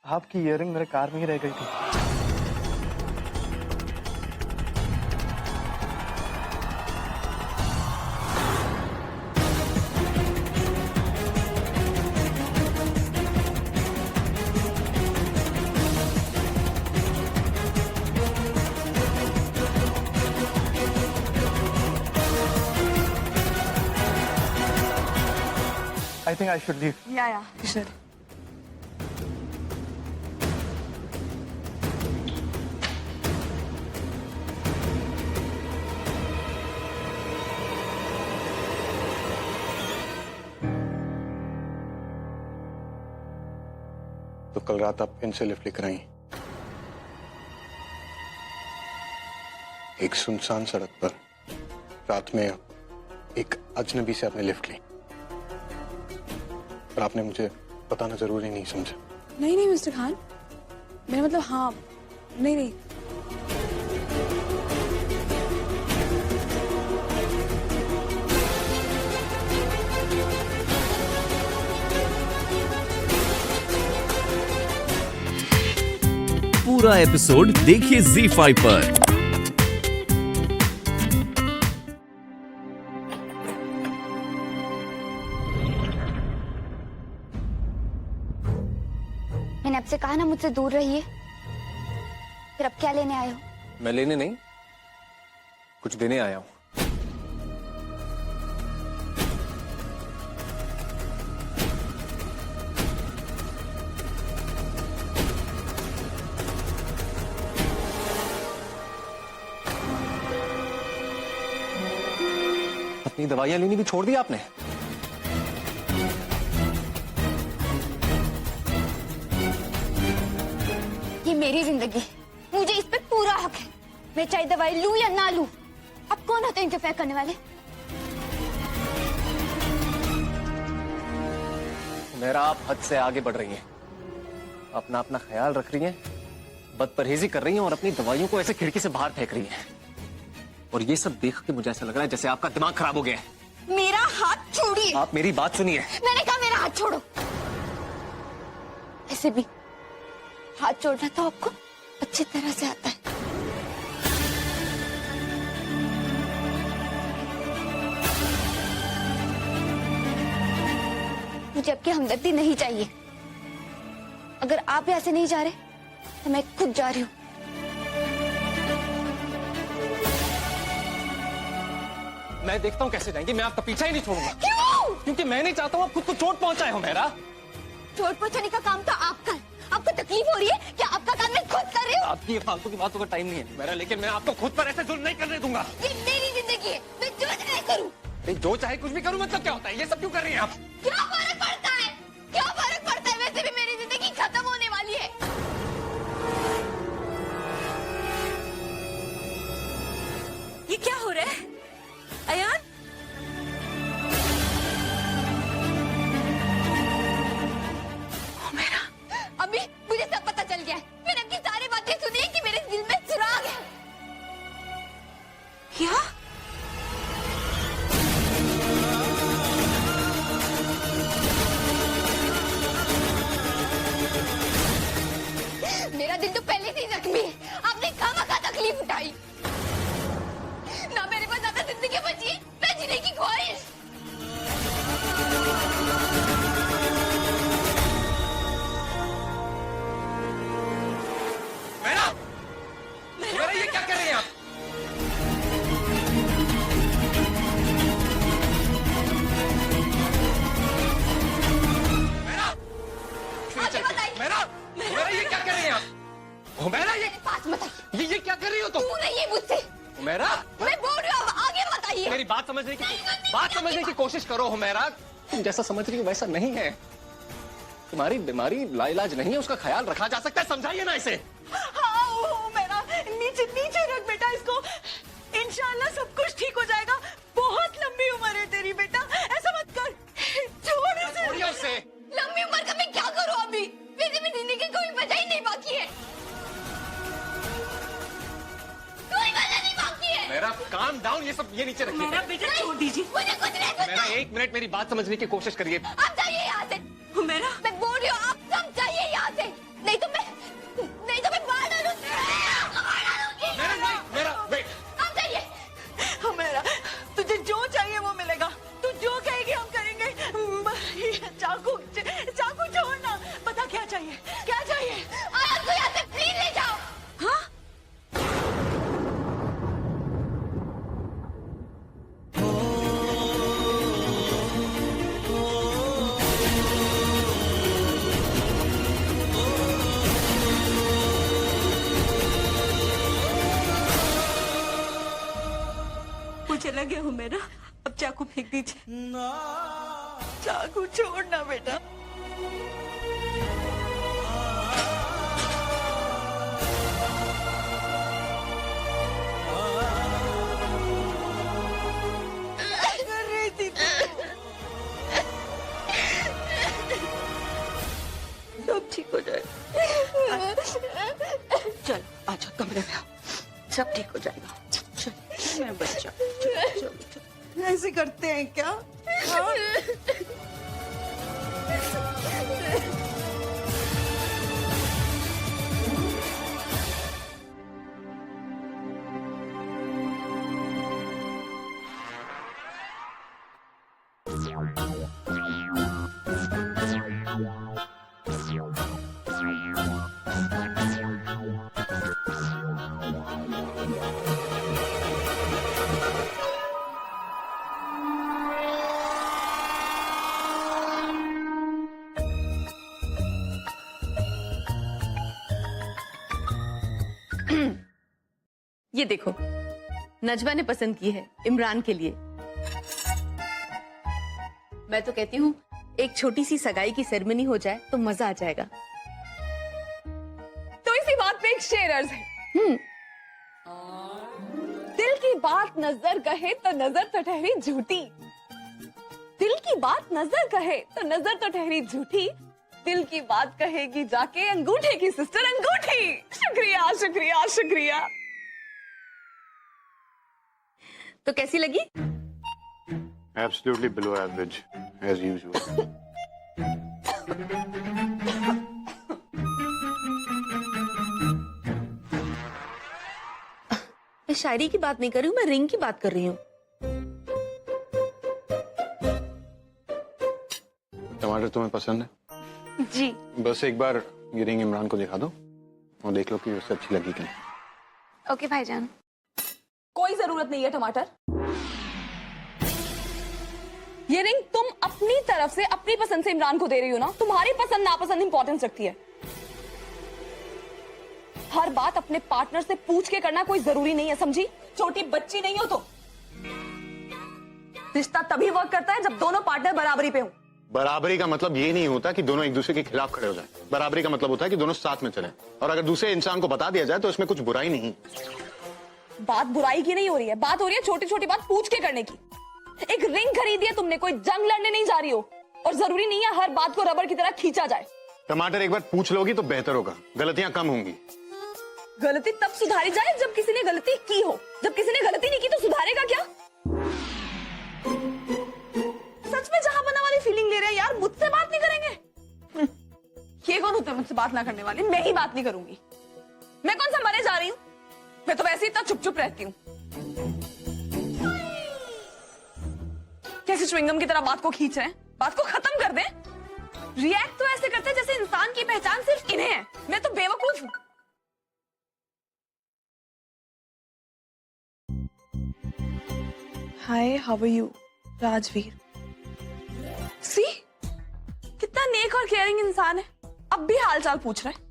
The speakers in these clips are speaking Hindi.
आपकी ईयरिंग मेरे कार में ही रह गई थी। I think I should leave. Yeah, you should. तो कल रात आप इनसे लिफ्ट लेकर आई, एक सुनसान सड़क पर रात में एक अजनबी से आपने लिफ्ट ली, पर आपने मुझे बताना जरूरी नहीं समझा। नहीं मिस्टर खान, मेरा मतलब हाँ, नहीं। पूरा एपिसोड देखिए ZEE5 पर। मैंने आपसे कहा ना मुझसे दूर रहिए, फिर अब क्या लेने आए हो? मैं लेने नहीं, कुछ देने आया हूं। अपनी दवाइयां लेनी भी छोड़ दी आपने? ये मेरी जिंदगी, मुझे इस पे पूरा हक है। मैं चाहे दवाई लूं या ना लूं। अब कौन होते हैं इंटरफेयर करने वाले? मेरा आप हद से आगे बढ़ रही हैं, अपना अपना ख्याल रख रही हैं, बदपरहेजी कर रही हैं और अपनी दवाइयों को ऐसे खिड़की से बाहर फेंक रही हैं। और ये सब देख के मुझे ऐसा लग रहा है जैसे आपका दिमाग खराब हो गया है। मेरा हाथ छोड़िए। आप मेरी बात सुनिए। मैंने कहा मेरा हाथ छोड़ो। ऐसे भी हाथ छोड़ना तो आपको अच्छी तरह से आता है। मुझे आपकी हमदर्दी नहीं चाहिए। अगर आप यहाँ से नहीं जा रहे तो मैं खुद जा रही हूँ। मैं देखता हूँ कैसे जाएंगे, मैं आपका पीछा ही नहीं छोड़ूंगा। क्यों? क्योंकि मैं नहीं चाहता हूँ आप खुद को चोट पहुंचाए हो। मेरा चोट पहुंचाने का काम तो आपका है। आपको तकलीफ हो रही है क्या? आपका काम मैं खुद कर रही हूँ। आपकी ये फालतू की बातों का टाइम नहीं है मेरा, लेकिन मैं आपको खुद पर ऐसे जुल्म नहीं करने दूंगा। ये मेरी जिंदगी है, मैं जो चाहे करूँ। जो चाहे कुछ भी करूँ मतलब क्या होता है? ये सब क्यों कर रही हैं आप? क्या फर्क पड़ता है? क्या फर्क पड़ता है? वैसे भी मेरी जिंदगी खत्म होने वाली है। ये क्या हो रहा है अयान? अभी मुझे सब पता चल गया है। मैंने आपकी सारी बातें सुनी है कि मेरे दिल में सुराग है। क्या? मेरा दिल तो पहले से ही जख्मी है। आपने खामखा तकलीफ उठाई। ना मेरे पास ज्यादा जिंदगी बची है, ना जीने की ख्वाहिश। मेरा ये क्या कर रहे हैं आप? मेरा ये क्या कर रहे हैं आप? मेरा ये पास मत आइए। ये क्या कर रही हो तुम? तू नहीं है मुझसे। मेरा मैं बोल रही हूँ, अब आगे मत आइए। मेरी बात समझने की कोशिश करो। मेरा तुम जैसा समझ रही हो वैसा नहीं है। तुम्हारी बीमारी लाइलाज नहीं है, उसका ख्याल रखा जा सकता है। समझाइए ना इसे। हाँ ओ मेरा, नीचे रख बेटा इसको। इंशाल्लाह सब कुछ ठीक हो जाएगा। बहुत लंबी उम्र है तेरी बेटा, ऐसा मत कर। छोड़ उसे। लंबी उम्र का मैं क्या करूँ अभी? मेरी भी जिंदगी की कोई वजह ही नहीं बाकी है। कोई वजह नहीं बाकी है। मेरा काम डाउन, ये नीचे रखिए। मेरा बेटा छोड़ दीजिए। मुझे कुछ नहीं सुनना। मेरा एक मिनट मेरी बात समझने की कोशिश करिए। आप जाइए यहाँ से। मेरा मैं बोल रही हूँ, आप सब जाइए यहाँ से, नहीं तो क्या चाहिए? आनंद को यहाँ से प्लीज ले जाओ। हाँ? मुझे लगे हो मेरा, अब चाकू फेंक दीजिए। चाकू छोड़ना बेटा। कर रही थी सब ठीक हो जाएगा। चल आजा कमरे में आओ, सब ठीक हो जाएगा। चल मैं बच्चा, चल चल चल। ऐसे करते हैं क्या? हाँ? ये देखो, नजवा ने पसंद की है इमरान के लिए। मैं तो कहती हूँ एक छोटी सी सगाई की सेरेमनी हो जाए तो मजा आ जाएगा। तो इसी बात पे एक शेर अर्ज है। दिल की बात नजर कहे तो नजर तो ठहरी झूठी। दिल की बात नजर कहे तो नजर तो ठहरी झूठी। दिल की बात कहेगी जाके अंगूठे की सिस्टर अंगूठी। शुक्रिया शुक्रिया शुक्रिया। तो कैसी लगी? Absolutely below average, as usual. मैं शायरी की बात नहीं कर रही हूँ, मैं रिंग की बात कर रही हूँ। टमाटर तुम्हें पसंद है? जी। बस एक बार ये रिंग इमरान को दिखा दो और देख लो कि उसे अच्छी लगी कि नहीं। ओके भाईजान। कोई जरूरत नहीं है टमाटर। ये रिंग तुम अपनी तरफ से अपनी पसंद से इमरान को दे रही हो ना। तुम्हारी पसंद नापसंद इंपॉर्टेंस रखती है। हर बात अपने पार्टनर से पूछ के करना कोई जरूरी नहीं है, समझी? छोटी बच्ची नहीं हो तो। रिश्ता तभी वर्क करता है जब दोनों पार्टनर बराबरी पे हो। बराबरी का मतलब ये नहीं होता कि दोनों एक दूसरे के खिलाफ खड़े हो जाएं। बराबरी का मतलब होता है कि दोनों साथ में चलें। और अगर दूसरे इंसान को बता दिया जाए तो इसमें कुछ बुराई नहीं। बात बुराई की नहीं हो रही है, बात हो रही है छोटी छोटी बात पूछ के करने की। एक रिंग खरीदी है तुमने, कोई जंग लड़ने नहीं जा रही हो। और जरूरी नहीं है हर बात को रबर की तरह खींचा जाए। टमाटर एक बार पूछ लोगी तो बेहतर होगा, गलतियां कम होंगी। गलती तब सुधारी जाए जब किसी ने गलती की हो। जब किसी ने गलती नहीं की तो सुधारेगा क्या? सच में जहां बना वाली फीलिंग ले रहे हैं यार। मुझसे बात नहीं करेंगे? ये कौन होता है मुझसे बात ना करने वाले? मैं ही बात नहीं करूंगी। मैं कौन सा मरे जा रही हूँ? मैं तो वैसे ही इतना चुप चुप रहती हूँ। कैसे च्युइंगम की तरह बात को खींच रहे हैं? बात को खत्म कर दें। रिएक्ट तो ऐसे करते हैं जैसे इंसान की पहचान सिर्फ इन्हें है। मैं तो बेवकूफ हूं। हाय, हाउ आर यू? राजवीर। सी कितना नेक और केयरिंग इंसान है। अब भी हालचाल पूछ रहे हैं।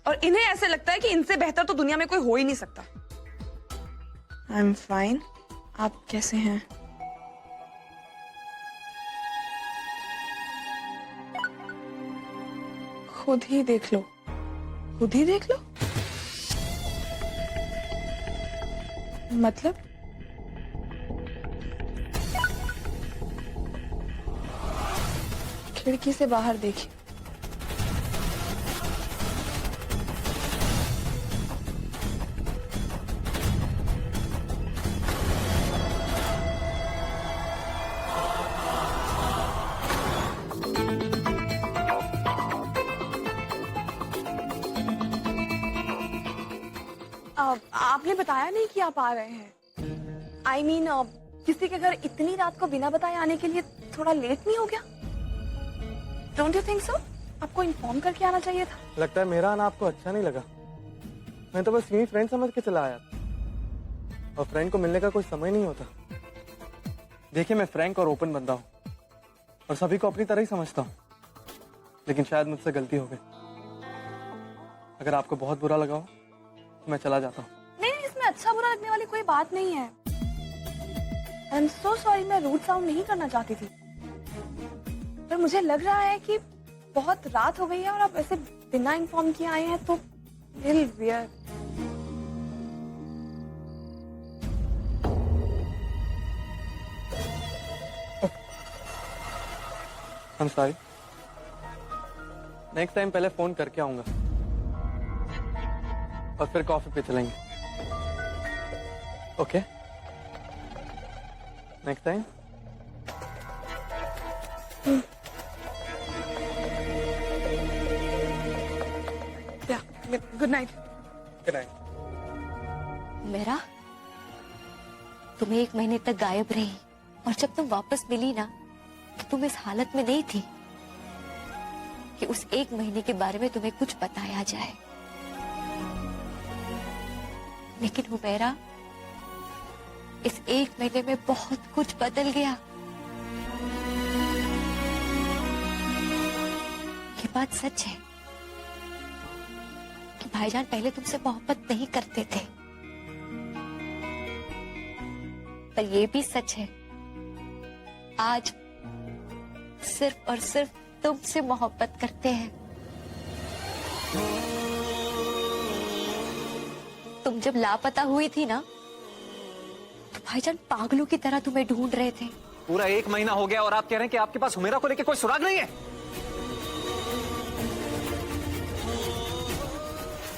और इन्हें ऐसे लगता है कि इनसे बेहतर तो दुनिया में कोई हो ही नहीं सकता। I am fine. आप कैसे हैं? खुद ही देख लो, खुद ही देख लो। मतलब खिड़की से बाहर देखिए। आपने बताया नहीं कि आप आ रहे हैं। I mean, किसी के घर इतनी रात को बिना बताए आने के लिए थोड़ा लेट नहीं हो गया? Don't you think so? आपको इन्फॉर्म करके आना चाहिए था। लगता है मेरा आना आपको अच्छा नहीं लगा। मैं तो बस यूं ही फ्रेंड समझ के चला आया, और फ्रेंड को मिलने का कोई समय नहीं होता। देखिए, मैं फ्रैंक और ओपन बंदा हूँ और सभी को अपनी तरह ही समझता हूँ, लेकिन शायद मुझसे गलती हो गई। अगर आपको बहुत बुरा लगा हो तो मैं चला जाता हूँ। नहीं, इसमें अच्छा बुरा लगने वाली कोई बात नहीं है। आई एम सो सॉरी, मैं रूड साउंड नहीं करना चाहती थी, पर मुझे लग रहा है कि बहुत रात हो गई है और आप ऐसे बिना इन्फॉर्म किए आए हैं तो little weird. I'm sorry. Next time पहले फोन करके आऊंगा और फिर कॉफी पे चलेंगे। Okay? Next time. Good night. Good night. मेरा तुम 1 महीने तक गायब रही और जब तुम वापस मिली ना तो तुम इस हालत में नहीं थी कि उस 1 महीने के बारे में तुम्हें कुछ बताया जाए। लेकिन हुमैरा, इस 1 महीने में बहुत कुछ बदल गया। ये बात सच है कि भाईजान पहले तुमसे मोहब्बत नहीं करते थे, पर यह भी सच है आज सिर्फ और सिर्फ तुमसे मोहब्बत करते हैं। तुम जब लापता हुई थी ना तो भाईजान पागलों की तरह तुम्हें ढूंढ रहे थे। पूरा 1 महीना हो गया और आप कह रहे हैं कि आपके पास हुमैरा को लेकर कोई सुराग नहीं है।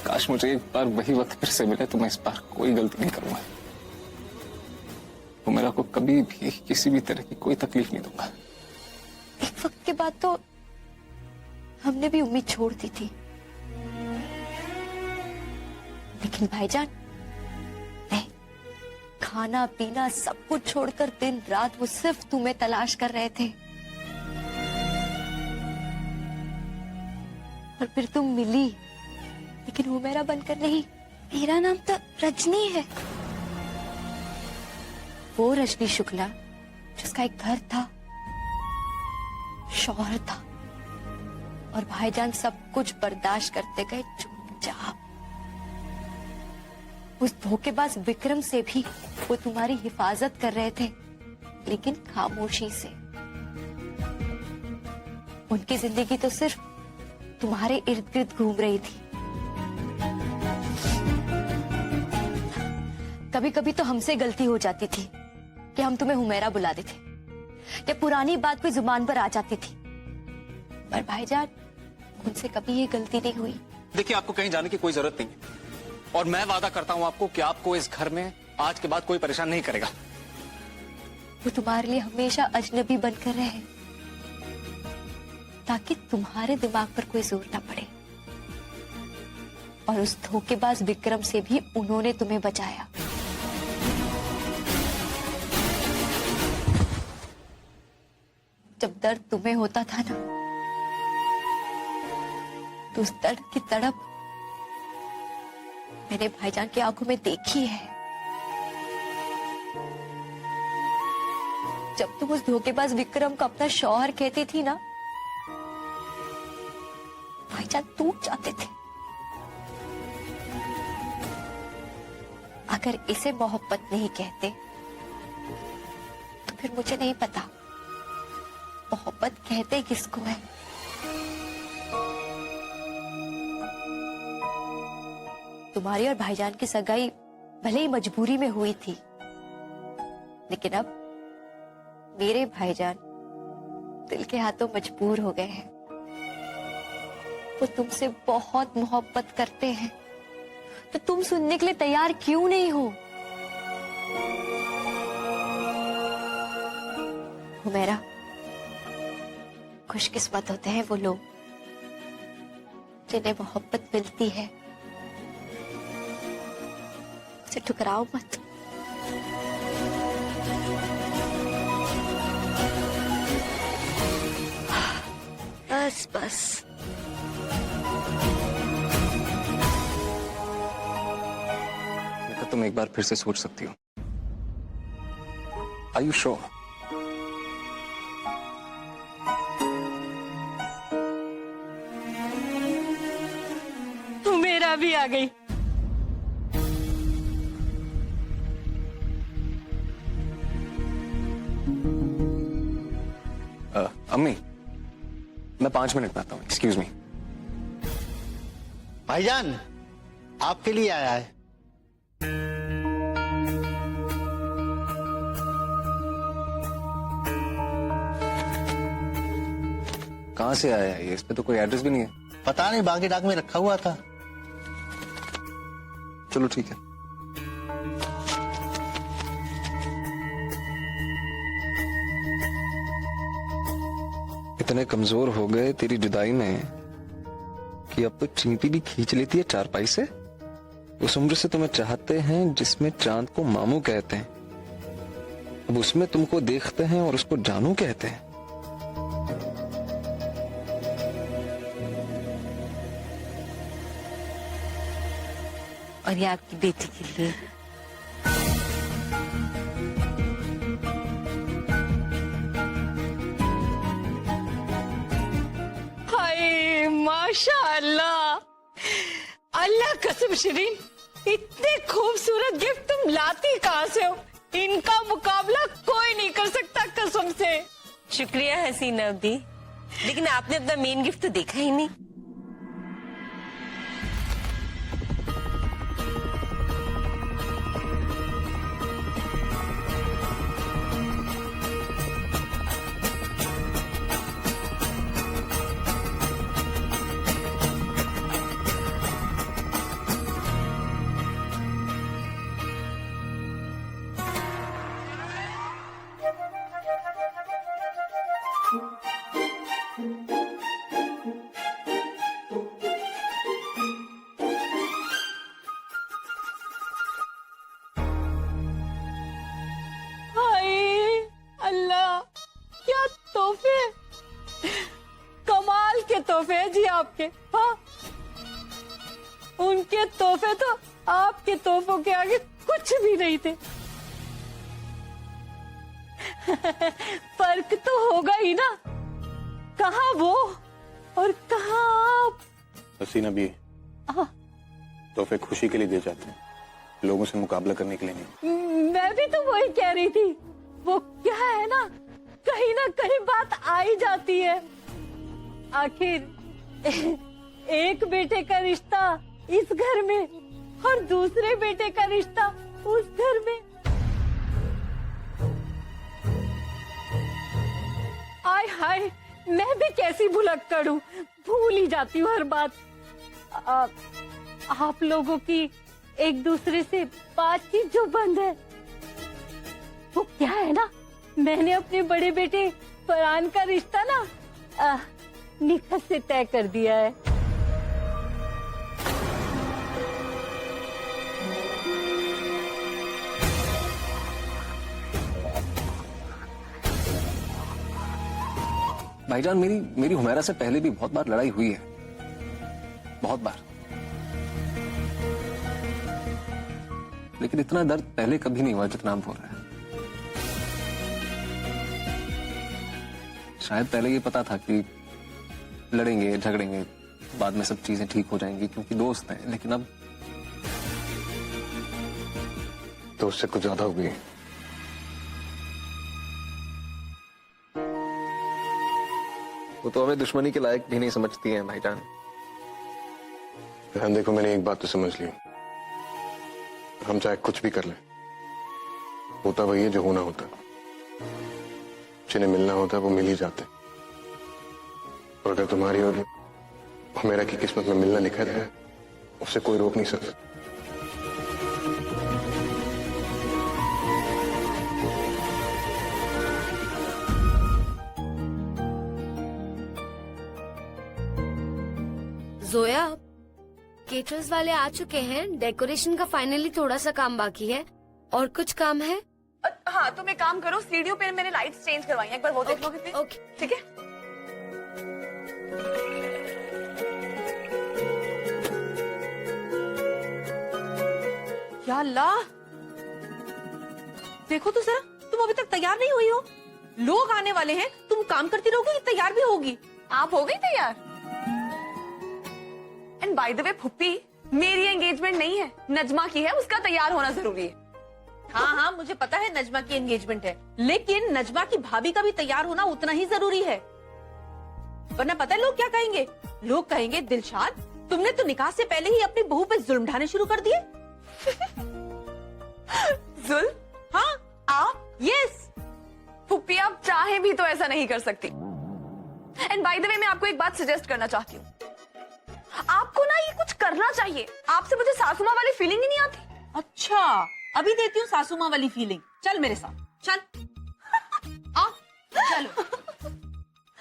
काश मुझे एक बार वही वक्त फिर से मिले तो मैं इस बार कोई गलती नहीं करूंगा। हुमैरा को कभी भी किसी भी तरह की कोई तकलीफ नहीं दूंगा। एक वक्त के बाद तो हमने भी उम्मीद छोड़ दी थी, लेकिन भाईजान नहीं, खाना पीना सब कुछ छोड़कर दिन रात वो सिर्फ तुम्हें तलाश कर रहे थे। और फिर तुम मिली, लेकिन हुमैरा बनकर नहीं। मेरा नाम तो रजनी है, वो रजनी शुक्ला जिसका एक घर था, शौहर था, और भाईजान सब कुछ बर्दाश्त करते गए चुपचाप। उस धोखेबाज विक्रम से भी वो तुम्हारी हिफाजत कर रहे थे, लेकिन खामोशी से। उनकी जिंदगी तो सिर्फ तुम्हारे इर्द गिर्द घूम रही थी। कभी कभी तो हमसे गलती हो जाती थी कि हम तुम्हें हुमैरा बुलाते थे, या पुरानी बात कोई जुबान पर आ जाती थी, पर भाईजान उनसे कभी ये गलती नहीं हुई। देखिए, आपको कहीं जाने की कोई जरूरत नहीं है, और मैं वादा करता हूं आपको कि आपको इस घर में आज के बाद कोई परेशान नहीं करेगा। वो तुम्हारे लिए हमेशा अजनबी बनकर रहे, ताकि तुम्हारे दिमाग पर कोई जोर ना पड़े। और उस धोखेबाज विक्रम से भी उन्होंने तुम्हें बचाया। जब दर्द तुम्हें होता था ना, तो उस दर्द की तड़प मैंने भाईजान की आंखों में देखी है। जब तुम उस धोखेबाज विक्रम को अपना शौहर कहती थी ना, भाईजान टूट जाते थे। अगर इसे मोहब्बत नहीं कहते तो फिर मुझे नहीं पता मोहब्बत कहते किसको है। तुम्हारी और भाईजान की सगाई भले ही मजबूरी में हुई थी, लेकिन अब मेरे भाईजान दिल के हाथों मजबूर हो गए हैं। वो तुमसे बहुत मोहब्बत करते हैं, तो तुम सुनने के लिए तैयार क्यों नहीं हो? हुमैरा, खुशकिस्मत होते हैं वो लोग जिन्हें मोहब्बत मिलती है। उसे ठुकराओ मत। बस बस तुम एक बार फिर से सोच सकती हो। Are you sure? तू मेरा भी आ गई। अम्मी, मैं 5 मिनट में आता हूँ। Excuse me. भाईजान आपके लिए आया है। कहाँ से आया है ये? इस पे तो कोई एड्रेस भी नहीं है। पता नहीं, बागी डाक में रखा हुआ था। चलो ठीक है। इतने कमजोर हो गए तेरी जुदाई में कि अब तो चींटी भी खींच लेती है चारपाई से। उस उम्र से तुम्हें चाहते हैं जिसमें चांद को मामू कहते हैं, अब उसमें तुमको देखते हैं और उसको जानू कहते हैं। और ये आपकी बेटी के लिए। हाय माशाअल्लाह, अल्लाह कसम शिरीन, इतने खूबसूरत गिफ्ट तुम लाती कहाँ से हो? इनका मुकाबला कोई नहीं कर सकता कसम से। शुक्रिया हसीना दी, लेकिन आपने अपना मेन गिफ्ट तो देखा ही नहीं। तोहफे हैं जी आपके। हाँ, उनके तोहफे तो आपके तोहफों के आगे कुछ भी नहीं थे। फर्क तो होगा ही ना, कहाँ वो और कहाँ आप। हसीना भी तोहफे खुशी के लिए दिए जाते हैं, लोगों से मुकाबला करने के लिए नहीं। मैं भी तो वही कह रही थी, वो क्या है ना कहीं बात आ ही जाती है। आखिर एक बेटे का रिश्ता इस घर में और दूसरे बेटे का रिश्ता उस घर में। आय हाय, मैं भी कैसी भुलक्कड़ हूँ, भूल ही जाती हूँ हर बात। आप लोगों की एक दूसरे से बातचीत जो बंद है, वो क्या है ना, मैंने अपने बड़े बेटे फरहान का रिश्ता ना निखत से तय कर दिया है। भाईजान, मेरी हुमैरा से पहले भी बहुत बार लड़ाई हुई है, बहुत बार, लेकिन इतना दर्द पहले कभी नहीं हुआ जितना अब हो रहा है। शायद पहले ये पता था कि लड़ेंगे झगड़ेंगे, बाद में सब चीजें ठीक हो जाएंगी क्योंकि दोस्त हैं, लेकिन अब तो उससे कुछ ज्यादा हो गई। वो तो हमें दुश्मनी के लायक भी नहीं समझती हैं भाईजान। ध्यान देखो, मैंने एक बात तो समझ ली, हम चाहे कुछ भी कर लें, होता वही है जो होना होता। जिन्हें मिलना होता है वो मिल ही जाते। और अगर तुम्हारी और हुमैरा की किस्मत में मिलना लिखा है, उससे कोई रोक नहीं सकता। जोया, केटरर्स वाले आ चुके हैं, डेकोरेशन का फाइनली थोड़ा सा काम बाकी है और कुछ काम है। हाँ, तुम एक काम करो, सीढ़ियों पे मैंने लाइट्स चेंज करवाई हैं, एक बार वो देख लो कितनी। ओके, ठीक है। या अल्लाह, देखो तो जरा, तुम अभी तक तैयार नहीं हुई हो। लोग आने वाले हैं, तुम काम करती रहोगी कि तैयार भी होगी? आप हो गई तैयार? एंड बाय द वे फुप्पी, मेरी एंगेजमेंट नहीं है, नजमा की है, उसका तैयार होना जरूरी है। हाँ हाँ, मुझे पता है नजमा की एंगेजमेंट है, लेकिन नजमा की भाभी का भी तैयार होना उतना ही जरूरी है। वरना पता है लोग क्या कहेंगे? लोग कहेंगे, दिलशाद तुमने तो निकाह से पहले ही अपनी बहू पे जुल्म ढाने शुरू कर दिए। जुल्म? हाँ आप, यस। फुप्पी आप चाहे भी तो ऐसा नहीं कर सकती। एंड बाय द वे मैं आपको एक बात सजेस्ट करना चाहती हूँ, आपको ना ये कुछ करना चाहिए। आपसे मुझे सासू माँ वाली फीलिंग ही नहीं आती। अच्छा, अभी देती हूँ सासू माँ वाली फीलिंग। चल मेरे साथ, चल आ, चलो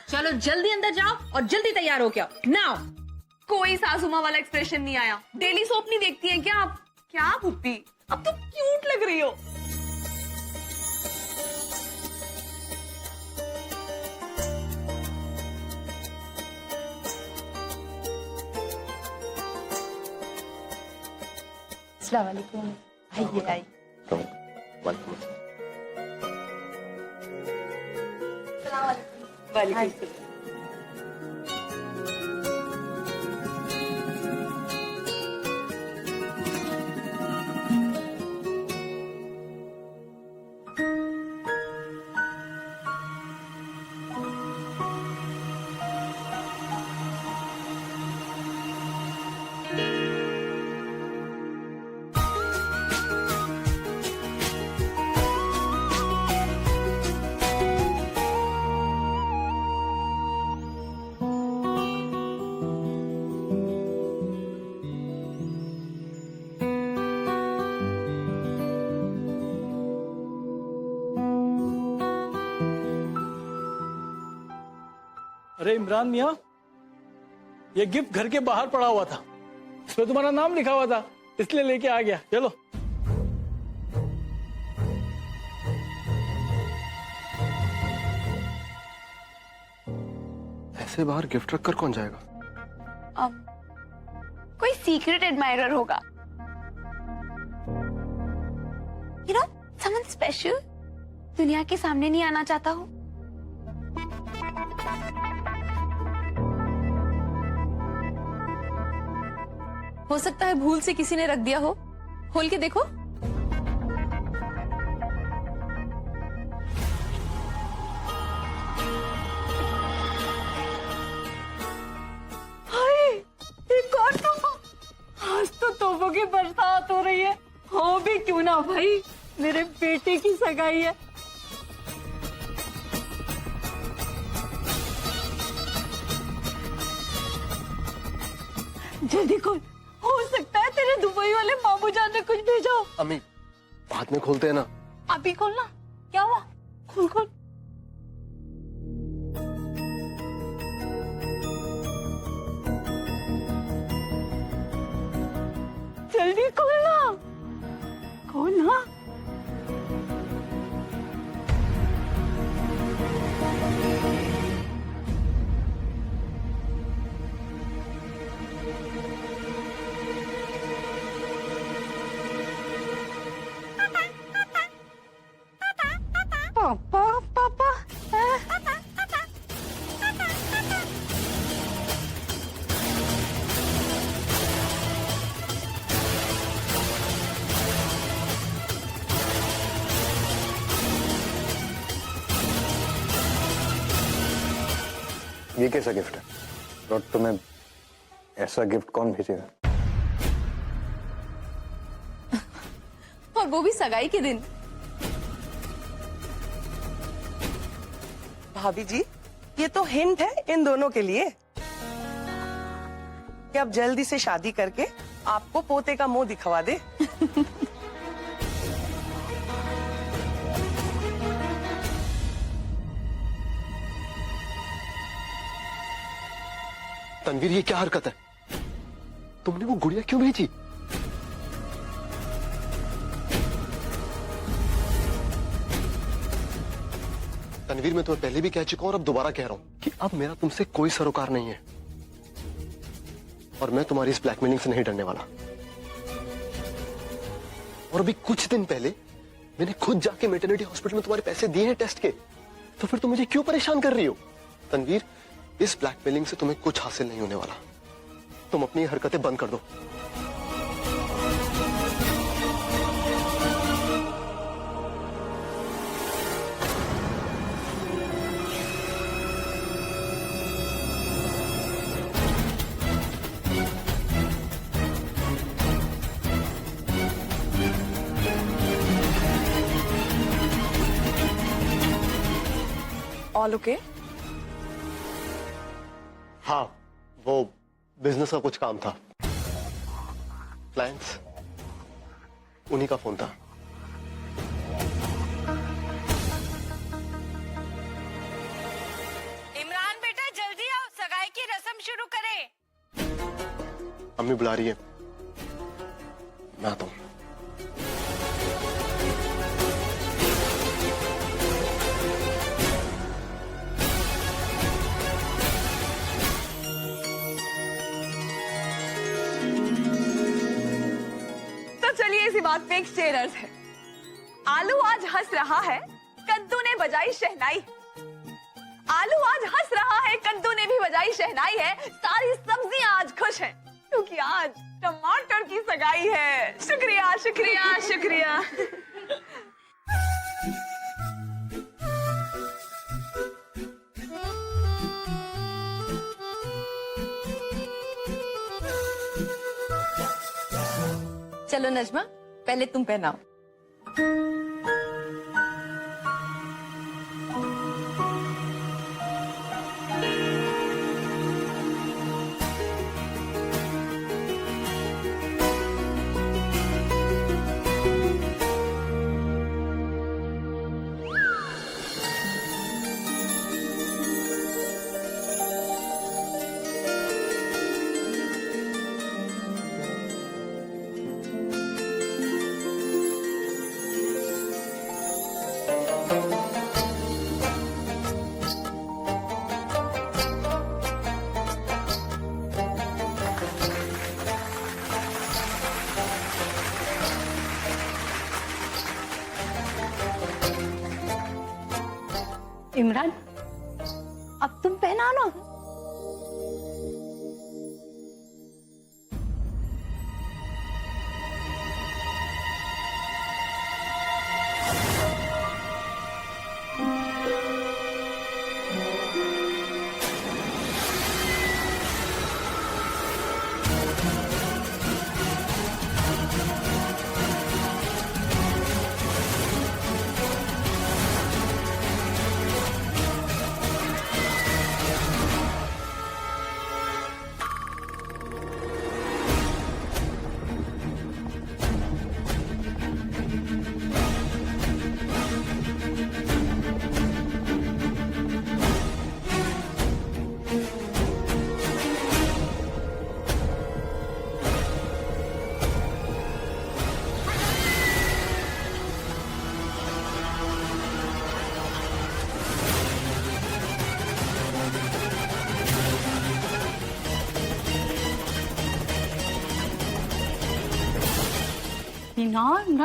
चलो जल्दी अंदर जाओ और जल्दी तैयार हो क्या नाउ। कोई सासू माँ वाला एक्सप्रेशन नहीं आया। डेली सोप नहीं देखती हैं क्या आप? क्या फुप्पी, अब तो क्यूट लग रही हो। अस्सलाम वालेकुम। आइए आइए। वालेकुम सलाम। अरे इमरान मियाँ, ये गिफ्ट घर के बाहर पड़ा हुआ था, इसमें तुम्हारा नाम लिखा हुआ था, इसलिए लेके आ गया। चलो। ऐसे बाहर गिफ्ट रखकर कौन जाएगा? कोई सीक्रेट एडमायरर होगा। You know, someone special दुनिया के सामने नहीं आना चाहता हूँ। हो सकता है भूल से किसी ने रख दिया हो। खोल के देखो। हाय, एक और तोहफा। आज तो तोहफों की बरसात हो रही है। हो भी क्यों ना भाई, मेरे बेटे की सगाई है। जल्दी खोल, हो सकता है तेरे दुबई वाले मामू जान ने कुछ भेजा हो। अम्मी, बाद में खोलते हैं ना। अभी खोलना। क्या हुआ? खोल खोल। जल्दी खोलना, खोलना। पापा पापा, ये कैसा गिफ्ट है? और तुम्हें ऐसा गिफ्ट कौन भेजेगा? और वो भी सगाई के दिन। भाभी जी, ये तो हिंट है इन दोनों के लिए कि अब जल्दी से शादी करके आपको पोते का मुंह दिखवा दे। तनवीर, ये क्या हरकत है? तुमने वो गुड़िया क्यों भेजी? तनवीर, मैं तुम्हें पहले भी कह चुका हूं और अब दोबारा कह रहा हूं कि अब मेरा तुमसे कोई सरोकार नहीं है और मैं तुम्हारी इस ब्लैकमेलिंग से नहीं डरने वाला। और अभी कुछ दिन पहले मैंने खुद जाके मैटरनिटी हॉस्पिटल में तुम्हारे पैसे दिए हैं टेस्ट के, तो फिर तुम मुझे क्यों परेशान कर रही हो? तनवीर, इस ब्लैकमेलिंग से तुम्हें कुछ हासिल नहीं होने वाला। तुम अपनी हरकतें बंद कर दो। All okay? हाँ, वो बिजनेस का कुछ काम था, क्लाइंट्स, उन्हीं का फोन था। इमरान बेटा जल्दी आओ, सगाई की रस्म शुरू करें। अम्मी बुला रही है, मैं आता हूं। चलिए इसी बात पे एक शेरर्स है। आलू आज हंस रहा है, कद्दू ने बजाई शहनाई। आलू आज हंस रहा है, कद्दू ने भी बजाई शहनाई है। सारी सब्जियां आज खुश हैं क्योंकि आज टमाटर की सगाई है। शुक्रिया शुक्रिया शुक्रिया। चलो नजमा, पहले तुम पहनाओ। इमरान, अब तुम पहना ना। इमरान,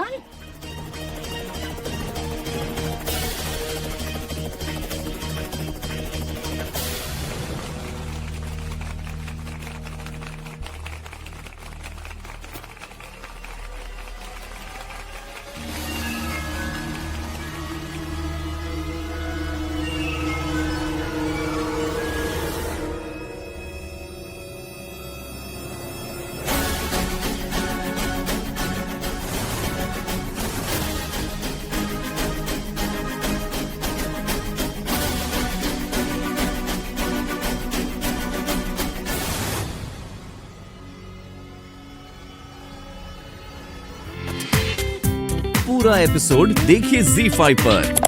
पूरा एपिसोड देखिए ZEE5 पर।